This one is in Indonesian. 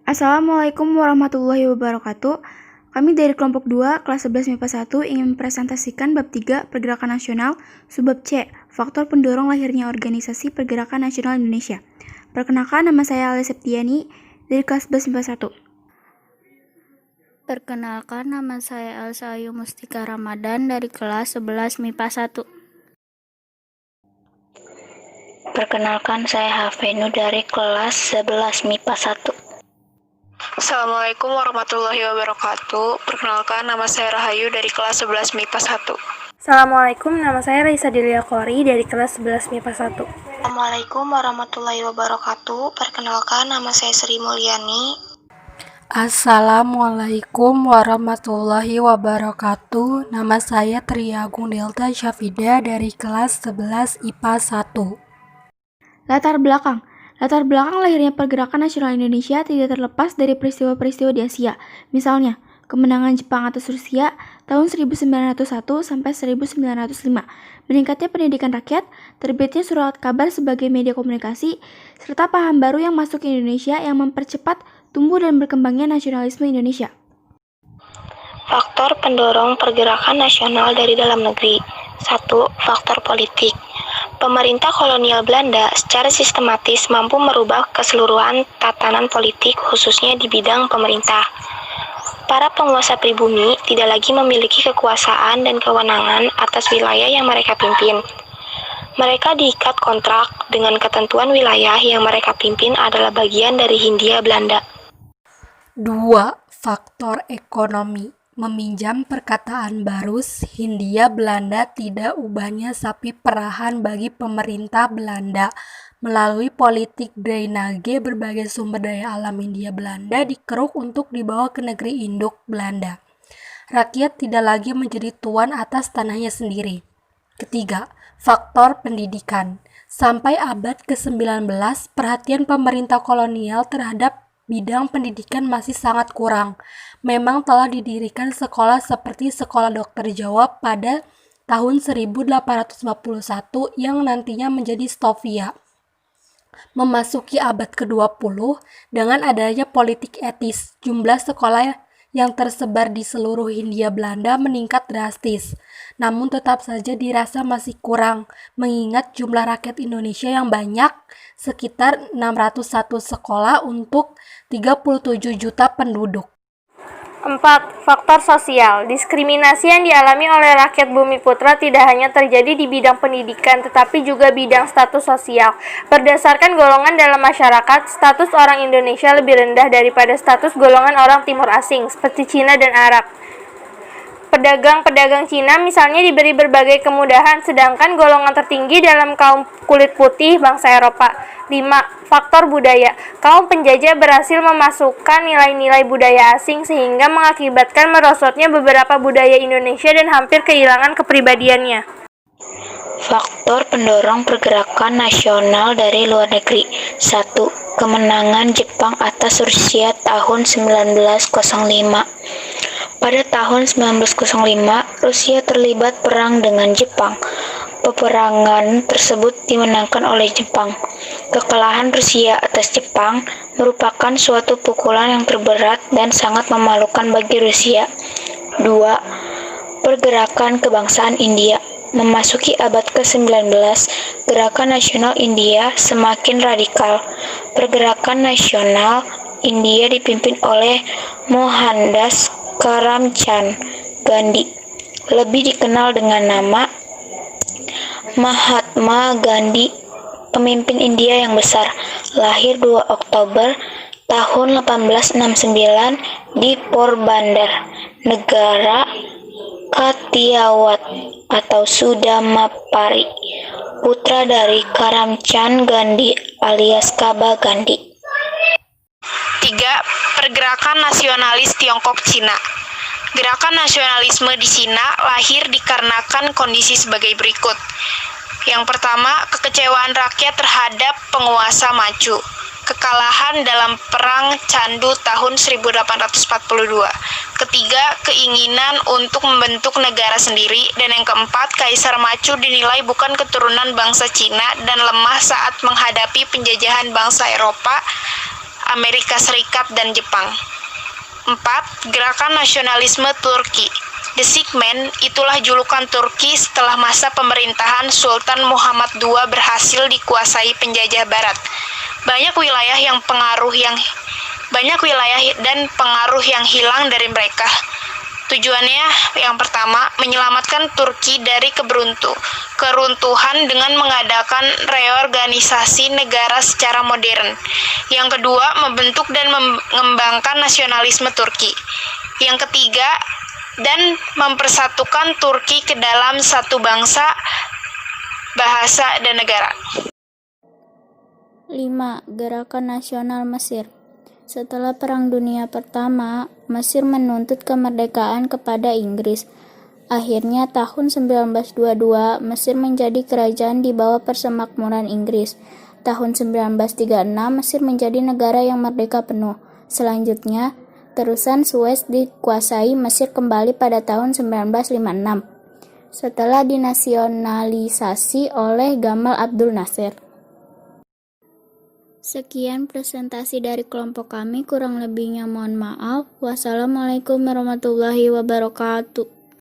Assalamualaikum warahmatullahi wabarakatuh. Kami dari kelompok 2, kelas 11 MIPA 1 ingin mempresentasikan bab 3 Pergerakan Nasional, subbab C, faktor pendorong lahirnya organisasi Pergerakan Nasional Indonesia. Perkenalkan, nama saya Alia Septiani dari kelas 11 MIPA 1. Perkenalkan, nama saya Elsa Ayu Mustika Ramadan dari kelas 11 MIPA 1. Perkenalkan, saya Hafenu dari kelas 11 MIPA 1. Assalamualaikum warahmatullahi wabarakatuh. Perkenalkan, nama saya Rahayu dari kelas 11 MIPA 1. Assalamualaikum, nama saya Raisa Delia Kori dari kelas 11 MIPA 1. Assalamualaikum warahmatullahi wabarakatuh. Perkenalkan, nama saya Sri Mulyani. Assalamualaikum warahmatullahi wabarakatuh. Nama saya Triagung Delta Syafida dari kelas 11 IPA 1. Latar belakang lahirnya Pergerakan Nasional Indonesia tidak terlepas dari peristiwa-peristiwa di Asia. Misalnya, kemenangan Jepang atas Rusia tahun 1901 sampai 1905, meningkatnya pendidikan rakyat, terbitnya surat kabar sebagai media komunikasi, serta paham baru yang masuk ke Indonesia yang mempercepat tumbuh dan berkembangnya nasionalisme Indonesia. Faktor pendorong pergerakan nasional dari dalam negeri. 1. Faktor politik. Pemerintah kolonial Belanda secara sistematis mampu merubah keseluruhan tatanan politik khususnya di bidang pemerintah. Para penguasa pribumi tidak lagi memiliki kekuasaan dan kewenangan atas wilayah yang mereka pimpin. Mereka diikat kontrak dengan ketentuan wilayah yang mereka pimpin adalah bagian dari Hindia Belanda. 2. Faktor ekonomi. Meminjam perkataan Barus, Hindia Belanda tidak ubahnya sapi perahan bagi pemerintah Belanda. Melalui politik drainage, berbagai sumber daya alam Hindia Belanda dikeruk untuk dibawa ke negeri induk Belanda. Rakyat tidak lagi menjadi tuan atas tanahnya sendiri. Ketiga, faktor pendidikan. Sampai abad ke-19, perhatian pemerintah kolonial terhadap bidang pendidikan masih sangat kurang. Memang telah didirikan sekolah seperti Sekolah Dokter Jawa pada tahun 1851 yang nantinya menjadi Stovia. Memasuki abad ke-20, dengan adanya politik etis, jumlah sekolah yang tersebar di seluruh Hindia Belanda meningkat drastis. Namun tetap saja dirasa masih kurang, mengingat jumlah rakyat Indonesia yang banyak, sekitar 601 sekolah untuk 37 juta penduduk. 4. Faktor sosial. Diskriminasi yang dialami oleh rakyat Bumiputra tidak hanya terjadi di bidang pendidikan, tetapi juga bidang status sosial. Berdasarkan golongan dalam masyarakat, status orang Indonesia lebih rendah daripada status golongan orang Timur Asing, seperti Cina dan Arab. Pedagang-pedagang Cina misalnya diberi berbagai kemudahan, sedangkan golongan tertinggi dalam kaum kulit putih bangsa Eropa. 5. Faktor budaya. Kaum penjajah berhasil memasukkan nilai-nilai budaya asing sehingga mengakibatkan merosotnya beberapa budaya Indonesia dan hampir kehilangan kepribadiannya. Faktor pendorong pergerakan nasional dari luar negeri. 1. Kemenangan Jepang atas Rusia tahun 1905. Pada tahun 1905, Rusia terlibat perang dengan Jepang. Peperangan tersebut dimenangkan oleh Jepang. Kekalahan Rusia atas Jepang merupakan suatu pukulan yang terberat dan sangat memalukan bagi Rusia. 2. Pergerakan kebangsaan India. Memasuki abad ke-19, gerakan nasional India semakin radikal. Pergerakan nasional India dipimpin oleh Mohandas Karamchand Gandhi, lebih dikenal dengan nama Mahatma Gandhi, pemimpin India yang besar, lahir 2 Oktober tahun 1869 di Porbandar, negara Kathiawat atau Sudamapari, putra dari Karamchand Gandhi alias Kaba Gandhi. 3. Pergerakan nasionalis Tiongkok Cina. Gerakan nasionalisme di Cina lahir dikarenakan kondisi sebagai berikut. Yang pertama, kekecewaan rakyat terhadap penguasa maju. Kekalahan dalam Perang Candu tahun 1842. Ketiga, keinginan untuk membentuk negara sendiri. Dan yang keempat, Kaisar Macu dinilai bukan keturunan bangsa Cina dan lemah saat menghadapi penjajahan bangsa Eropa Amerika Serikat dan Jepang. 4. Gerakan nasionalisme Turki. The Sick Man itulah julukan Turki setelah masa pemerintahan Sultan Muhammad II berhasil dikuasai penjajah barat. Banyak wilayah dan pengaruh yang hilang dari mereka. Tujuannya yang pertama, menyelamatkan Turki dari keruntuhan dengan mengadakan reorganisasi negara secara modern. Yang kedua, membentuk dan mengembangkan nasionalisme Turki. Yang ketiga, dan mempersatukan Turki ke dalam satu bangsa, bahasa, dan negara. 5. Gerakan Nasional Mesir. Setelah Perang Dunia Pertama, Mesir menuntut kemerdekaan kepada Inggris. Akhirnya tahun 1922, Mesir menjadi kerajaan di bawah persemakmuran Inggris. Tahun 1936, Mesir menjadi negara yang merdeka penuh. Selanjutnya, terusan Suez dikuasai Mesir kembali pada tahun 1956, setelah dinasionalisasi oleh Gamal Abdul Nasser. Sekian presentasi dari kelompok kami, kurang lebihnya mohon maaf. Wassalamualaikum warahmatullahi wabarakatuh.